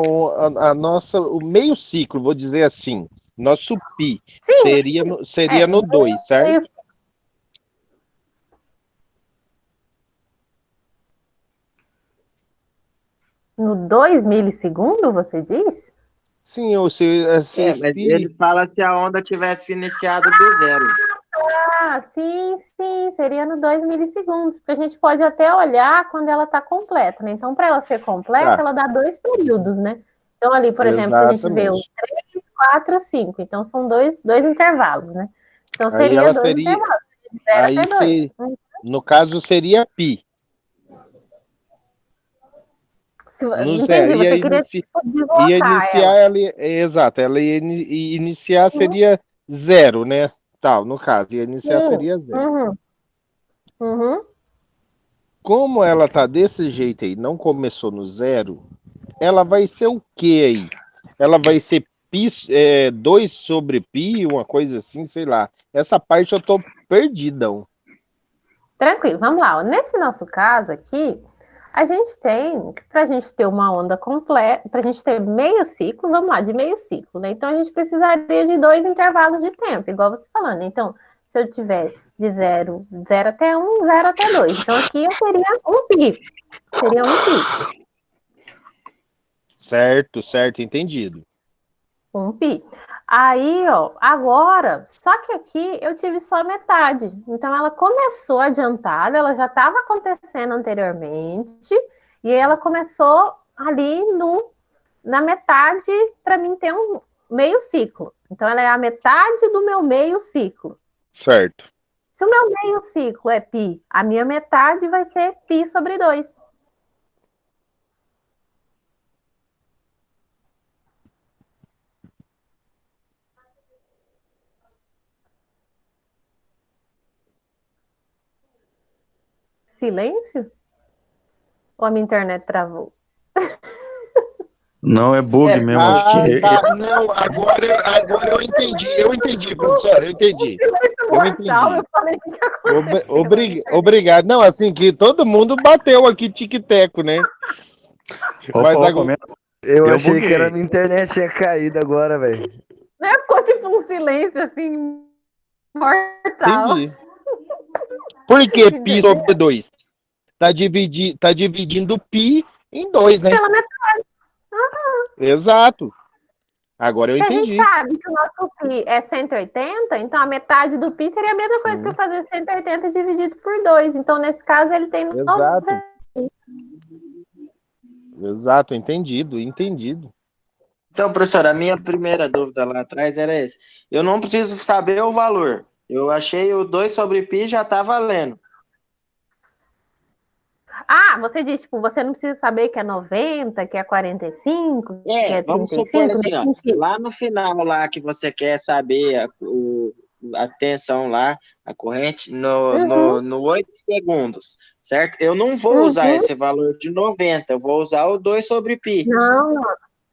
o meio ciclo, vou dizer assim, nosso pi Sim, seria no 2, certo? no 2 milissegundos, você diz? Sim, ou se esse Mas ele pi... fala se a onda tivesse iniciado do zero. Ah, sim, seria no 2 milissegundos, porque a gente pode até olhar quando ela está completa, né? Então, para ela ser completa, Tá, ela dá 2 períodos, né? Então, ali, por exemplo, se a gente vê o exatamente. 3, 4, 5, então são dois intervalos, né? Então, Aí seria ela dois seria, intervalos, de 0 aí até 2. se, no caso seria pi. No zero. Entendi, você queria tipo, Ia deslocar iniciar, ela. exato, ela ia iniciar seria zero, né? Tal, no caso, ia iniciar Sim, seria zero. uhum, uhum. Como ela tá desse jeito aí, não começou no zero, ela vai ser o que aí? Ela vai ser pi, 2 sobre pi, uma coisa assim, sei lá. Essa parte eu tô perdidão. Tranquilo, vamos lá. Nesse nosso caso aqui, a gente tem, para a gente ter uma onda completa, para a gente ter meio ciclo, vamos lá, de meio ciclo, né? Então a gente precisaria de 2 intervalos de tempo, igual você falando. Então, se eu tiver de zero até 1, 0 até 2. Então aqui eu teria um pi. Teria um pi. Certo, certo, entendido. Um pi. Aí, ó, agora, só que aqui eu tive só metade. Então ela começou adiantada, ela já estava acontecendo anteriormente, e ela começou ali no, na metade para mim ter um meio ciclo. Então ela é a metade do meu meio ciclo. Certo. Se o meu meio ciclo é pi, a minha metade vai ser pi sobre 2. Silêncio? Ou a minha internet travou? Não, é bug mesmo. Ah, tá. Não, agora eu entendi, professor, eu entendi. Eu Mortal, eu entendi. falei o que aconteceu. Obrigado. Não, assim, que todo mundo bateu aqui tic-teco, né? Opa, Mas opa, agora Eu eu achei que era buguei. minha internet tinha caído agora, velho. Né? Ficou tipo um silêncio assim, mortal. entendi. Por que pi Entendeu? sobre 2? Tá dividindo pi em 2, né? Pela metade. Exato. Agora eu Se a gente entendi. sabe que o nosso pi é 180, então a metade do pi seria a mesma coisa que eu Sim, fazer 180 dividido por 2. Então, nesse caso, ele tem 90. exato. Exato, entendido. Então, professor, a minha primeira dúvida lá atrás era essa. Eu não preciso saber o valor. Eu achei o 2 sobre pi já tá valendo. Ah, você diz, tipo, você não precisa saber que é 90, que é 45, que é Vamos trinta e supor cinco, assim, nesse ó, sentido. lá no final lá que você quer saber a tensão lá, a corrente, Uhum, no 8 segundos, certo? Eu não vou usar uhum. esse valor de 90, eu vou usar o 2 sobre pi. Não,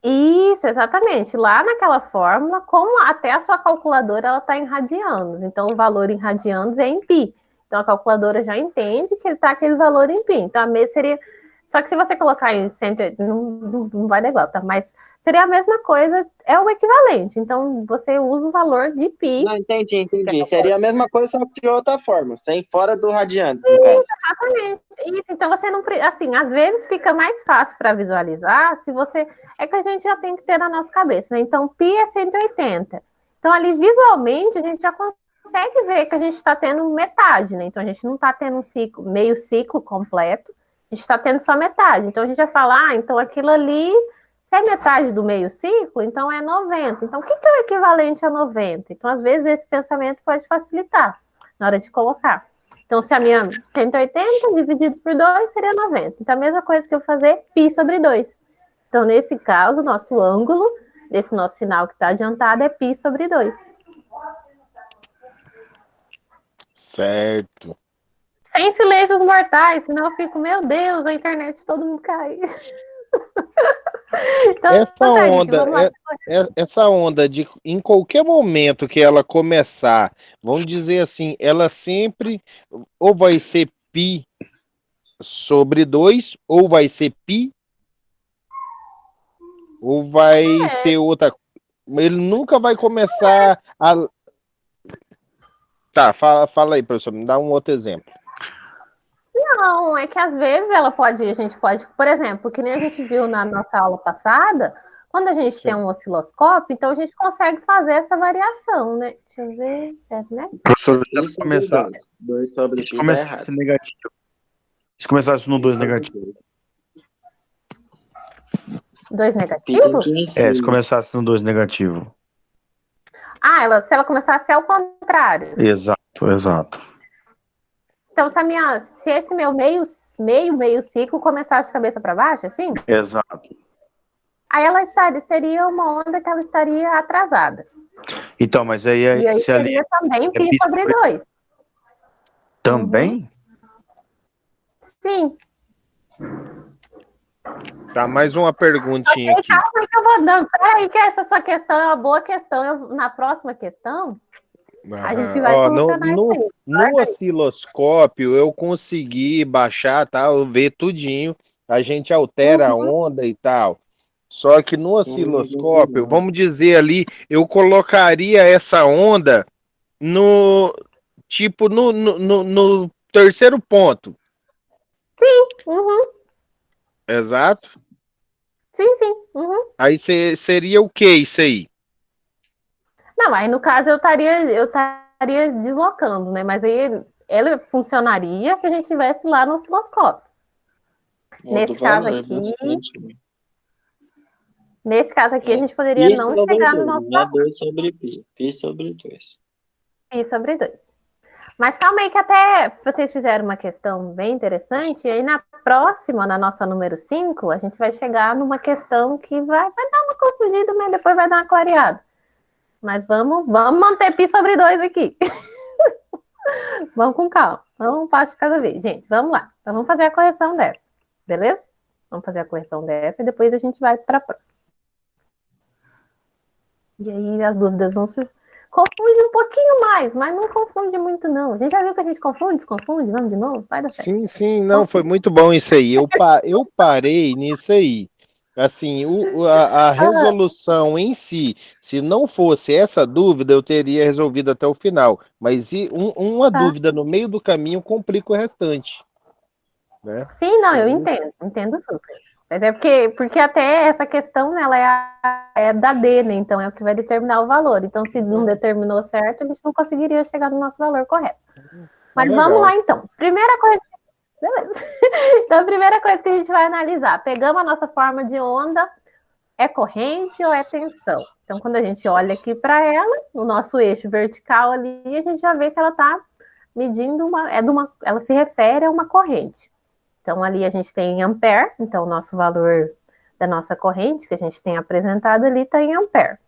isso, exatamente. Lá naquela fórmula, como até a sua calculadora ela está em radianos, então o valor em radianos é em pi. Então a calculadora já entende que ele está aquele valor em pi. Então a mesma seria. Só que se você colocar em 100, não vai dar igual, tá? Mas seria a mesma coisa, é o equivalente. Então você usa o valor de pi. Não, entendi. Seria a mesma coisa, só que de outra forma, sem fora do radiante, no caso. Exatamente. Isso, então você não. Assim, às vezes fica mais fácil para visualizar se você. É que a gente já tem que ter na nossa cabeça, né? Então, pi é 180. Então, ali visualmente, a gente já consegue ver que a gente está tendo metade, né? Então, a gente não está tendo um ciclo, meio ciclo completo, a gente está tendo só metade. Então, a gente vai falar, ah, então aquilo ali, se é metade do meio ciclo, então é 90. Então, o que é o equivalente a 90? Então, às vezes, esse pensamento pode facilitar na hora de colocar. Então, se a minha 180 dividido por 2 seria 90. Então, a mesma coisa que eu fazer π sobre 2. Então, nesse caso, o nosso ângulo desse nosso sinal que está adiantado é π sobre 2. Certo. Sem silêncios mortais, senão eu fico, meu Deus, a internet todo mundo cai. Então, Essa tá, gente, vamos lá. essa onda de em qualquer momento que ela começar, vamos dizer assim, ela sempre ou vai ser pi sobre 2 ou vai ser pi Ou vai ser outra? Ele nunca vai começar a. Tá, fala aí, professor, me dá um outro exemplo. Não, é que às vezes a gente pode, por exemplo, que nem a gente viu na nossa aula passada, quando a gente tem um osciloscópio, então a gente consegue fazer essa variação, né? Deixa eu ver, certo, né? Professor, Isso começar. 2 sobre Se pi dá começasse errado. negativo. Se começasse no 2 negativo. 2 Pi negativo? tem que ir em Se cima. começasse no 2 negativo. Se ela começasse ao contrário. Exato. Então, se esse meu meio ciclo começasse de cabeça para baixo, assim, Exato. aí seria uma onda que ela estaria atrasada. Então, mas aí, E aí se ali seria também é pi sobre 2. também? Sim. Tá, mais uma perguntinha aqui. Calma aí que eu vou dando. Peraí, que essa sua questão é uma boa questão. Na próxima questão, a gente vai solucionar isso aí. No osciloscópio eu consegui baixar, tá? Eu ver tudinho. A gente altera a onda e tal. Só que no osciloscópio, vamos dizer ali, eu colocaria essa onda no tipo no terceiro ponto. Uhum. Exato. Sim. Uhum. Aí seria o que isso aí? Não, aí no caso eu estaria deslocando, né? Mas aí ela funcionaria se a gente estivesse lá no osciloscópio. Nesse caso aqui, a gente poderia Pi não sobre chegar no 2, nosso não é 2 sobre pi. Pi sobre 2. pi sobre 2. Mas calma aí que até vocês fizeram uma questão bem interessante, e aí na próxima, na nossa número 5, a gente vai chegar numa questão que vai dar uma confundida, mas depois vai dar uma clareada. Mas vamos manter pi sobre 2 aqui. Vamos com calma. Vamos um passo de cada vez. Gente, vamos lá. Então vamos fazer a correção dessa. Beleza? Vamos fazer a correção dessa e depois a gente vai para a próxima. E aí as dúvidas vão surgir. Confunde um pouquinho mais, mas não confunde muito, não. A gente já viu que a gente confunde, desconfunde? Vamos de novo? Vai dar certo. Sim, não, foi muito bom isso aí. Eu parei nisso aí. Assim, a resolução em si, se não fosse essa dúvida, eu teria resolvido até o final. Mas uma dúvida no meio do caminho complica o restante. Né? Sim, não, eu entendo super. Mas é porque até essa questão, né, ela é da D, né? Então é o que vai determinar o valor. Então, se não determinou certo, a gente não conseguiria chegar no nosso valor correto. Mas vamos lá, então. Primeira coisa. Beleza. Então, a primeira coisa que a gente vai analisar: pegamos a nossa forma de onda, é corrente ou é tensão? Então, quando a gente olha aqui para ela, o nosso eixo vertical ali, a gente já vê que ela está medindo ela se refere a uma corrente. Então, ali a gente tem ampere, então o nosso valor da nossa corrente, que a gente tem apresentado ali, está em ampere.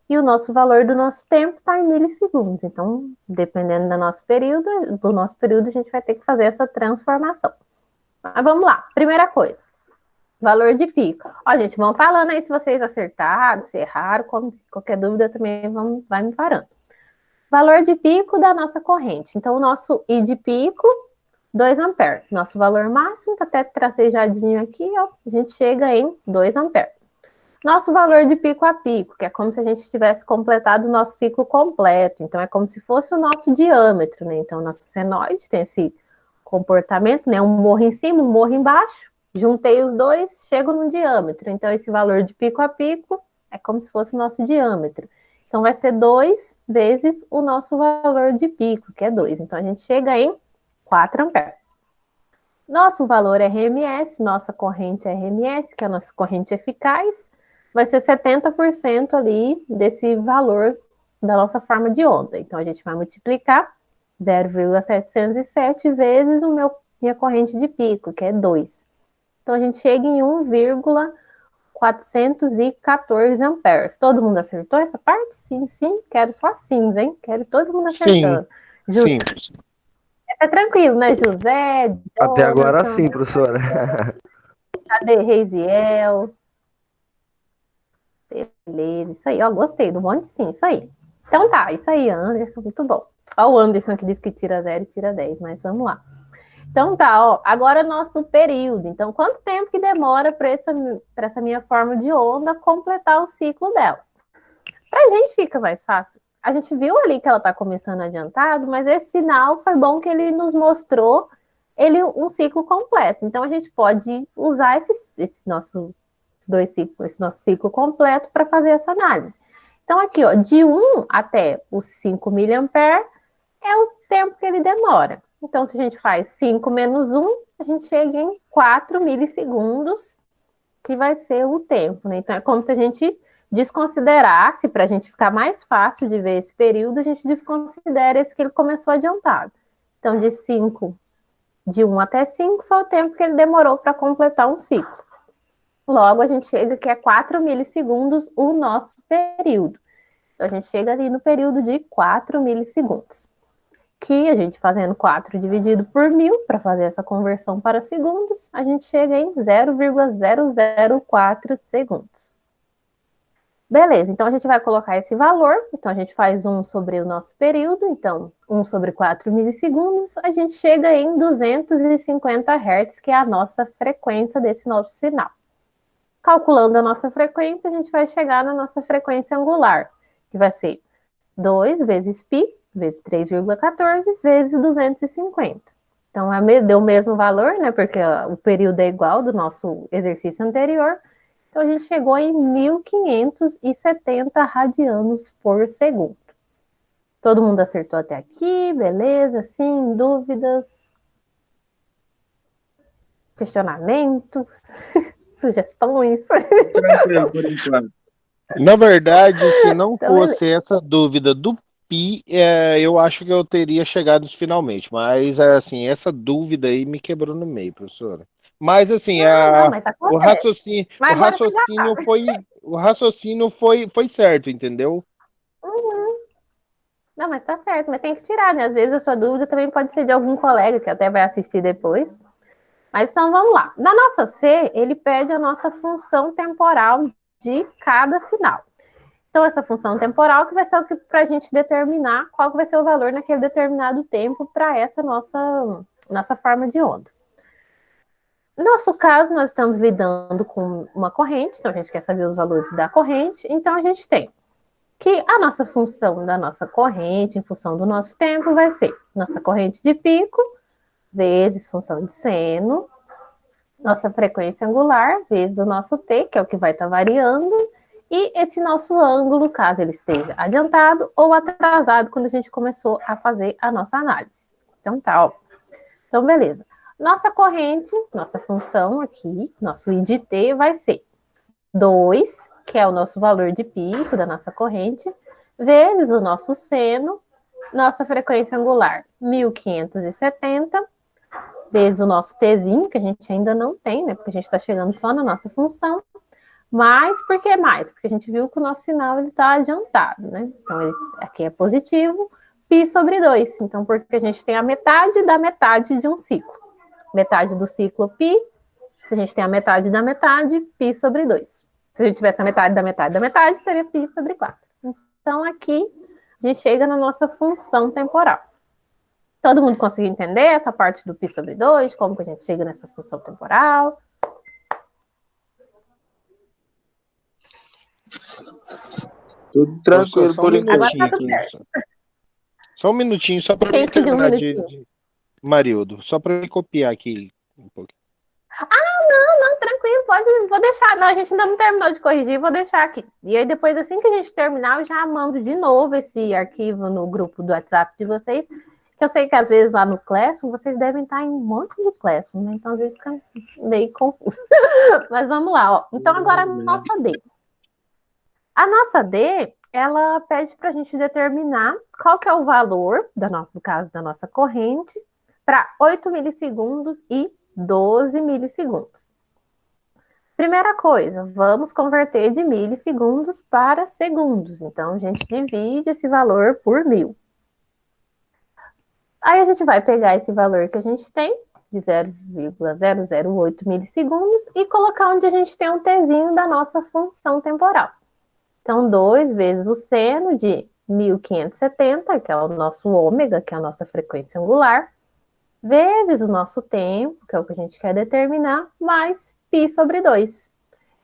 E o nosso valor do nosso tempo está em milissegundos. Então, dependendo do nosso período, a gente vai ter que fazer essa transformação. Mas vamos lá, primeira coisa. Valor de pico. Ó, gente, vão falando aí se vocês acertaram, se erraram, qualquer dúvida também vai me parando. Valor de pico da nossa corrente. Então, o nosso I de pico, 2 amperes. Nosso valor máximo, tá até tracejadinho aqui, ó. A gente chega em 2 amperes. Nosso valor de pico a pico, que é como se a gente tivesse completado o nosso ciclo completo. Então, é como se fosse o nosso diâmetro, né? Então, nosso senoide tem esse comportamento, né? Um morro em cima, um morro embaixo. Juntei os dois, chego no diâmetro. Então, esse valor de pico a pico é como se fosse o nosso diâmetro. Então, vai ser 2 vezes o nosso valor de pico, que é 2. Então, a gente chega em 4 amperes. Nosso valor é RMS, nossa corrente é RMS, que é a nossa corrente eficaz, vai ser 70% ali desse valor da nossa forma de onda. Então, a gente vai multiplicar 0,707 vezes minha corrente de pico, que é 2. Então, a gente chega em 1,414 amperes. Todo mundo acertou essa parte? Sim. Quero só sims, hein? Quero todo mundo acertando. Sim. Tá tranquilo, né, José? Jonathan, Até agora sim, professora. Cadê Reisiel? Beleza, isso aí, ó, gostei do monte sim, isso aí. Então tá, isso aí, Anderson, muito bom. Ó o Anderson que diz que tira 0 e tira 10, mas vamos lá. Então tá, ó, agora nosso período. Então, quanto tempo que demora para essa minha forma de onda completar o ciclo dela? Para a gente fica mais fácil. A gente viu ali que ela está começando adiantado, mas esse sinal foi bom que ele nos mostrou um ciclo completo. Então, a gente pode usar esse nosso ciclo completo para fazer essa análise. Então, aqui, ó, de 1 até os 5 miliamperes é o tempo que ele demora. Então, se a gente faz 5 menos 1, a gente chega em 4 milissegundos, que vai ser o tempo, né? Então, é como se a gente desconsiderasse, para a gente ficar mais fácil de ver esse período, a gente desconsidera esse que ele começou adiantado. Então, de 1 até 5 foi o tempo que ele demorou para completar um ciclo. Logo, a gente chega que é 4 milissegundos o nosso período. Então, a gente chega ali no período de 4 milissegundos. Que a gente fazendo 4 dividido por 1000, para fazer essa conversão para segundos, a gente chega em 0,004 segundos. Beleza, então a gente vai colocar esse valor, então a gente faz 1 sobre o nosso período, então 1 sobre 4 milissegundos, a gente chega em 250 Hz, que é a nossa frequência desse nosso sinal. Calculando a nossa frequência, a gente vai chegar na nossa frequência angular, que vai ser 2 vezes π, vezes 3,14, vezes 250. Então, deu o mesmo valor, né? Porque o período é igual do nosso exercício anterior. Então, a gente chegou em 1570 radianos por segundo. Todo mundo acertou até aqui, beleza? Sim, dúvidas? Questionamentos? Sugestões? Tranquilo, por enquanto. Na verdade, se não Então, fosse essa dúvida do Pi, eu acho que eu teria chegado finalmente. Mas, assim, essa dúvida aí me quebrou no meio, professora. Mas, assim, não, mas o acontece. raciocínio, Mas o agora você já raciocínio sabe. foi certo, entendeu? Não, mas tá certo, mas tem que tirar, né? Às vezes a sua dúvida também pode ser de algum colega que até vai assistir depois. Mas então vamos lá. Na nossa C, ele pede a nossa função temporal de cada sinal. Então, essa função temporal que vai ser o que para a gente determinar qual que vai ser o valor naquele determinado tempo para essa nossa forma de onda. No nosso caso, nós estamos lidando com uma corrente, então a gente quer saber os valores da corrente, então a gente tem que a nossa função da nossa corrente, em função do nosso tempo, vai ser nossa corrente de pico, vezes função de seno, nossa frequência angular, vezes o nosso T, que é o que vai estar variando, e esse nosso ângulo, caso ele esteja adiantado ou atrasado, quando a gente começou a fazer a nossa análise. Então tá, ó. Então, beleza. Nossa corrente, nossa função aqui, nosso I de T vai ser 2, que é o nosso valor de pico da nossa corrente, vezes o nosso seno, nossa frequência angular, 1570, vezes o nosso Tzinho, que a gente ainda não tem, né? Porque a gente está chegando só na nossa função. Mas por que mais? Porque a gente viu que o nosso sinal está adiantado, né? Então, aqui é positivo, π sobre 2. Então, porque a gente tem a metade da metade de um ciclo. Metade do ciclo π, a gente tem a metade da metade, π sobre 2. Se a gente tivesse a metade da metade da metade, seria π sobre 4. Então, aqui, a gente chega na nossa função temporal. Todo mundo conseguiu entender essa parte do π sobre 2? Como que a gente chega nessa função temporal? Tudo tranquilo Só um por enquanto. Agora tá minutinho tudo aqui. certo. Só um minutinho, só para Quem mim pediu um terminar minutinho? Marildo. Só para me copiar aqui um pouco. Não, tranquilo, vou deixar. Não, a gente ainda não terminou de corrigir, vou deixar aqui. E aí, depois, assim que a gente terminar, eu já mando de novo esse arquivo no grupo do WhatsApp de vocês, que eu sei que às vezes lá no Classroom, vocês devem estar em um monte de Classroom, né? Então, às vezes fica meio confuso. Mas vamos lá, ó. Então, agora a nossa D. A nossa D, ela pede para a gente determinar qual que é o valor, no caso da nossa corrente, para 8 milissegundos e 12 milissegundos. Primeira coisa, vamos converter de milissegundos para segundos. Então, a gente divide esse valor por 1000. Aí, a gente vai pegar esse valor que a gente tem, de 0,008 milissegundos, e colocar onde a gente tem um Tzinho da nossa função temporal. Então, 2 vezes o seno de 1570, que é o nosso ômega, que é a nossa frequência angular, vezes o nosso tempo, que é o que a gente quer determinar, mais π sobre 2.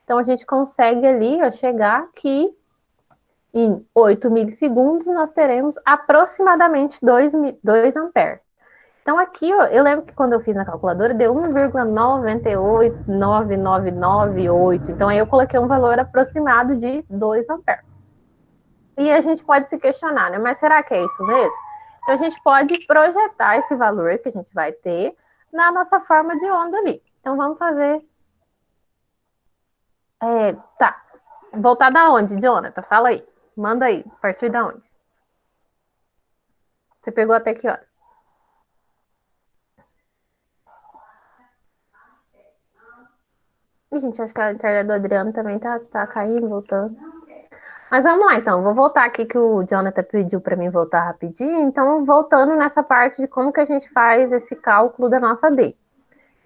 Então, a gente consegue ali ó, chegar aqui em 8 milissegundos, nós teremos aproximadamente 2 amperes. Então, aqui, ó, eu lembro que quando eu fiz na calculadora, deu 1,98998. Então, aí eu coloquei um valor aproximado de 2 amperes. E a gente pode se questionar, né? Mas será que é isso mesmo? Então, a gente pode projetar esse valor que a gente vai ter na nossa forma de onda ali. Então, vamos fazer... tá. Voltar da onde, Jonathan? Fala aí. Manda aí. A partir da onde? Você pegou até que horas? Gente, acho que a internet do Adriano também tá caindo, voltando. Mas vamos lá, então. Vou voltar aqui que o Jonathan pediu para mim voltar rapidinho. Então, voltando nessa parte de como que a gente faz esse cálculo da nossa D.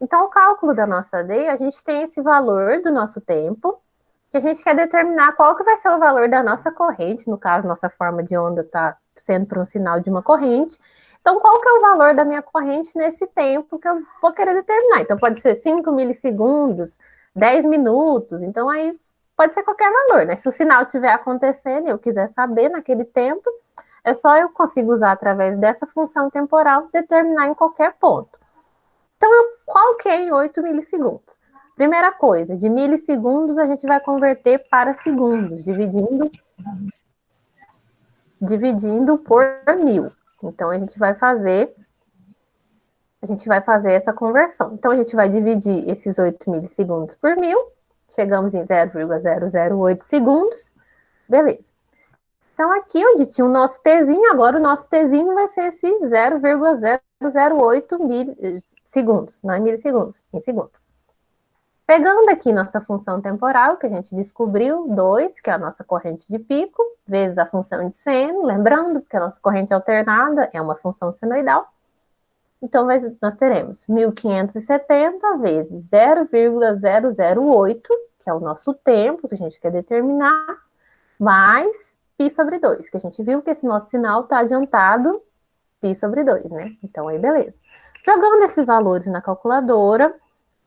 Então, o cálculo da nossa D, a gente tem esse valor do nosso tempo, que a gente quer determinar qual que vai ser o valor da nossa corrente. No caso, nossa forma de onda está sendo para um sinal de uma corrente. Então, qual que é o valor da minha corrente nesse tempo que eu vou querer determinar? Então, pode ser 5 milissegundos, 10 minutos. Então, aí pode ser qualquer valor, né? Se o sinal estiver acontecendo e eu quiser saber naquele tempo, é só eu consigo usar através dessa função temporal determinar em qualquer ponto. Então, qual que é em 8 milissegundos? Primeira coisa, de milissegundos a gente vai converter para segundos, dividindo por 1000. Então, a gente vai fazer essa conversão. Então, a gente vai dividir esses 8 milissegundos por 1000, chegamos em 0,008 segundos, beleza. Então, aqui onde tinha o nosso Tzinho, agora o nosso Tzinho vai ser esse 0,008 segundos, não é milissegundos, em segundos. Pegando aqui nossa função temporal, que a gente descobriu, 2, que é a nossa corrente de pico, vezes a função de seno, lembrando que a nossa corrente alternada é uma função senoidal. Então, nós teremos 1570 vezes 0,008, que é o nosso tempo que a gente quer determinar, mais π sobre 2, que a gente viu que esse nosso sinal está adiantado π sobre 2, né? Então, aí, beleza. Jogando esses valores na calculadora,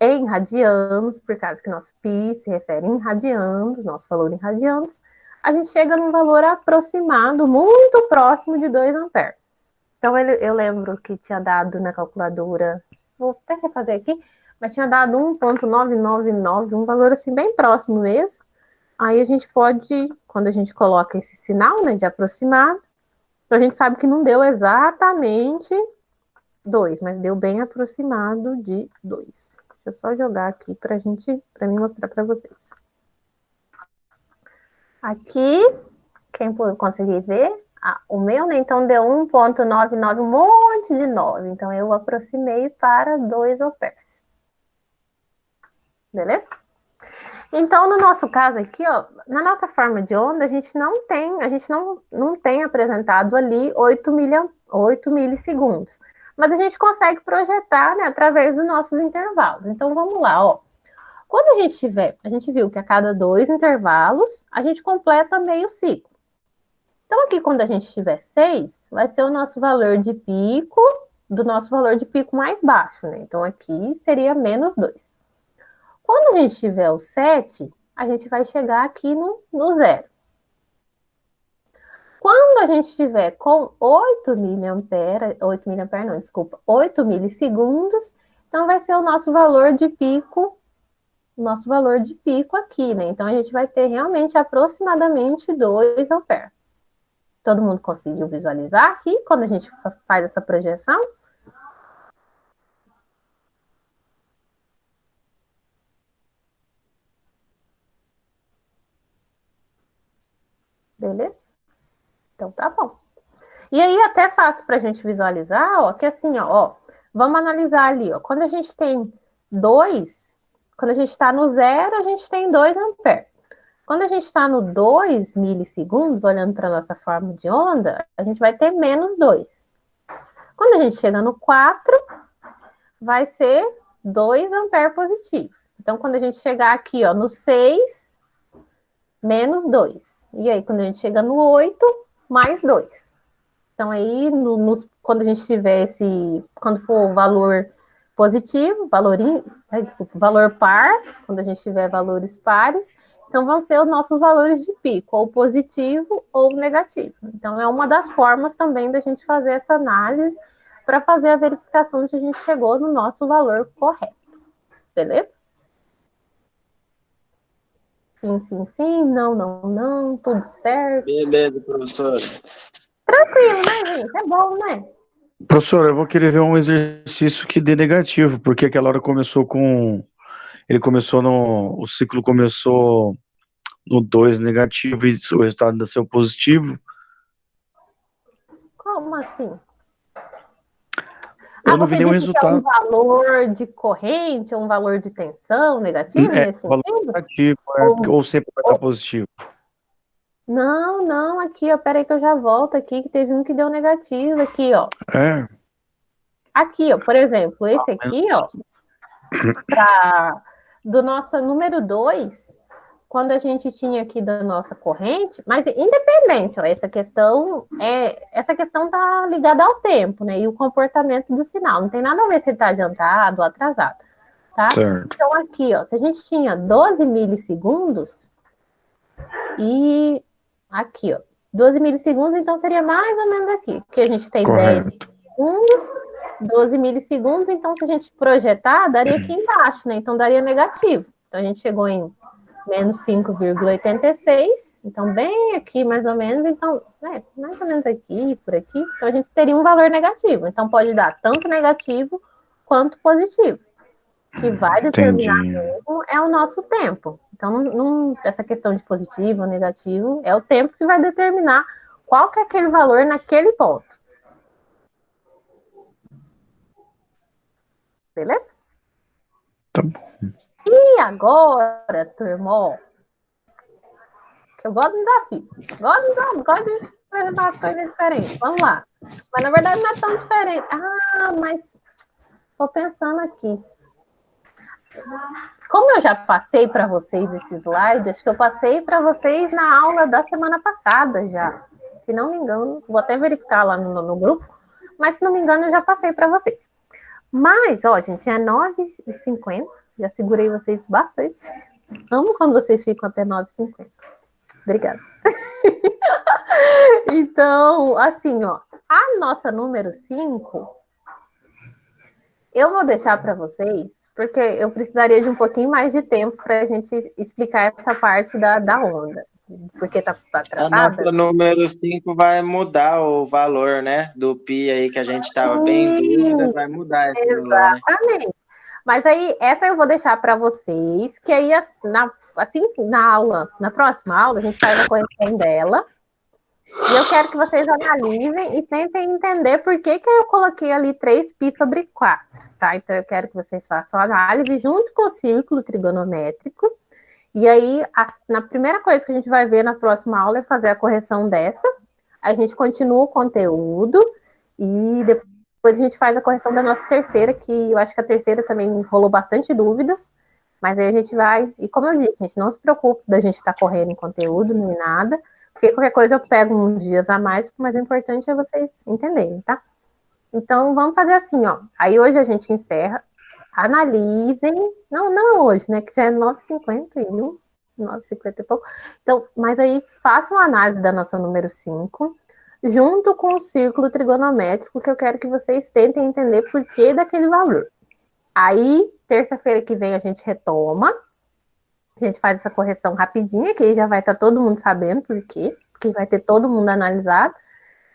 em radianos, por causa que nosso π se refere em radianos, nosso valor em radianos, a gente chega num valor aproximado, muito próximo de 2 amperes. Então, eu lembro que tinha dado na calculadora, vou até refazer aqui, mas tinha dado 1,999, um valor assim bem próximo mesmo. Aí a gente pode, quando a gente coloca esse sinal, né, de aproximado, a gente sabe que não deu exatamente 2, mas deu bem aproximado de 2. Deixa eu só jogar aqui para mim mostrar para vocês. Aqui, quem conseguir ver, o meu, né, então deu 1,99, um monte de 9. Então, eu aproximei para 2 amperes. Beleza? Então, no nosso caso aqui, ó, na nossa forma de onda, a gente não tem apresentado ali 8 milissegundos. Mas a gente consegue projetar, né, através dos nossos intervalos. Então, vamos lá, ó. Quando a gente viu que a cada 2 intervalos, a gente completa meio ciclo. Então, aqui, quando a gente tiver 6, vai ser o nosso valor de pico, do nosso valor de pico mais baixo, né? Então, aqui seria menos 2. Quando a gente tiver o 7, a gente vai chegar aqui no 0. Quando a gente tiver com 8 milissegundos, então vai ser o nosso valor de pico, aqui, né? Então, a gente vai ter realmente aproximadamente 2 amperes. Todo mundo conseguiu visualizar aqui, quando a gente faz essa projeção? Beleza? Então, tá bom. E aí, até fácil para a gente visualizar, ó, que assim, ó, vamos analisar ali, ó, quando a gente tem 2, quando a gente está no 0, a gente tem 2 amperes. Quando a gente está no 2 milissegundos, olhando para a nossa forma de onda, a gente vai ter menos 2. Quando a gente chega no 4, vai ser 2 amperes positivo. Então, quando a gente chegar aqui, ó, no 6, menos 2. E aí, quando a gente chega no 8, mais 2. Então, aí, quando a gente tiver quando for o valor positivo, valor par, quando a gente tiver valores pares, então vão ser os nossos valores de pico, ou positivo ou negativo. Então, é uma das formas também da gente fazer essa análise para fazer a verificação de que a gente chegou no nosso valor correto. Beleza? Sim, não, tudo certo. Beleza, professora. Tranquilo, né, gente? É bom, né? Professor, eu vou querer ver um exercício que dê negativo, porque aquela hora começou com. O ciclo começou no 2 negativo e o resultado ainda saiu positivo. Como assim? Eu não vi nenhum disse que é um resultado. valor de corrente ou um valor de tensão negativo nesse Valor sentido? negativo, ou sempre vai estar positivo. Não, aqui, ó, peraí que eu já volto aqui, que teve um que deu negativo aqui, ó. É. Aqui, ó, por exemplo, esse aqui, ó, do nosso número 2, quando a gente tinha aqui da nossa corrente, mas independente, ó, essa questão tá ligada ao tempo, né, e o comportamento do sinal, não tem nada a ver se está adiantado ou atrasado, tá? Certo. Então aqui, ó, se a gente tinha 12 milissegundos e aqui, ó, 12 milissegundos, então seria mais ou menos aqui, porque a gente tem Correto. 10 milissegundos, 12 milissegundos, então se a gente projetar, daria aqui embaixo, né? Então daria negativo. Então a gente chegou em menos 5,86, então bem aqui mais ou menos, então, mais ou menos aqui, por aqui, então a gente teria um valor negativo. Então pode dar tanto negativo quanto positivo. O que vai determinar mesmo é o nosso tempo. Então, essa questão de positivo ou negativo é o tempo que vai determinar qual que é aquele valor naquele ponto. Beleza? Tá bom. E agora, turma, que eu gosto do desafio. Gosto de fazer umas coisas diferentes. Vamos lá. Mas, na verdade, não é tão diferente. Mas estou pensando aqui. Como eu já passei para vocês esse slide, acho que eu passei para vocês na aula da semana passada já. Se não me engano, vou até verificar lá no grupo, mas se não me engano, eu já passei para vocês. Mas, ó, gente, é 9h50, já segurei vocês bastante. Amo quando vocês ficam até 9h50. Obrigada. Então, assim, ó, a nossa número 5, eu vou deixar para vocês, porque eu precisaria de um pouquinho mais de tempo para a gente explicar essa parte da onda. Porque tá tratada. A nossa número 5 vai mudar o valor, né? Do pi aí que a gente estava bem em dúvida, vai mudar esse valor, né? Exatamente. Mas aí, essa eu vou deixar para vocês, que aí, na próxima aula, a gente faz a correção dela. E eu quero que vocês analisem e tentem entender por que eu coloquei ali 3π sobre 4, tá? Então, eu quero que vocês façam a análise junto com o círculo trigonométrico. E aí, na primeira coisa que a gente vai ver na próxima aula é fazer a correção dessa. A gente continua o conteúdo e depois a gente faz a correção da nossa terceira, que eu acho que a terceira também rolou bastante dúvidas. Mas aí a gente vai... E como eu disse, gente, não se preocupe da gente estar correndo em conteúdo nem nada. Porque qualquer coisa eu pego uns dias a mais, mas o importante é vocês entenderem, tá? Então, vamos fazer assim, ó. Aí hoje a gente encerra. Analisem. Não hoje, né? Que já é 9h51, 9h50 e pouco. Então, mas aí façam a análise da nossa número 5, junto com o círculo trigonométrico, que eu quero que vocês tentem entender por que daquele valor. Aí, terça-feira que vem, a gente retoma. A gente faz essa correção rapidinha, que aí já vai estar todo mundo sabendo por quê, porque vai ter todo mundo analisado.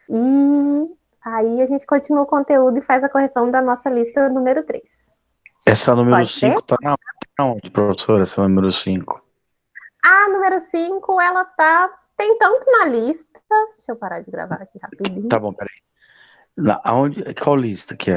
E aí a gente continua o conteúdo e faz a correção da nossa lista número 3. Essa número 5 tá onde, professora, essa número 5? A número 5, ela tem tanto na lista. Deixa eu parar de gravar aqui rapidinho. Tá bom, peraí. Qual lista que é?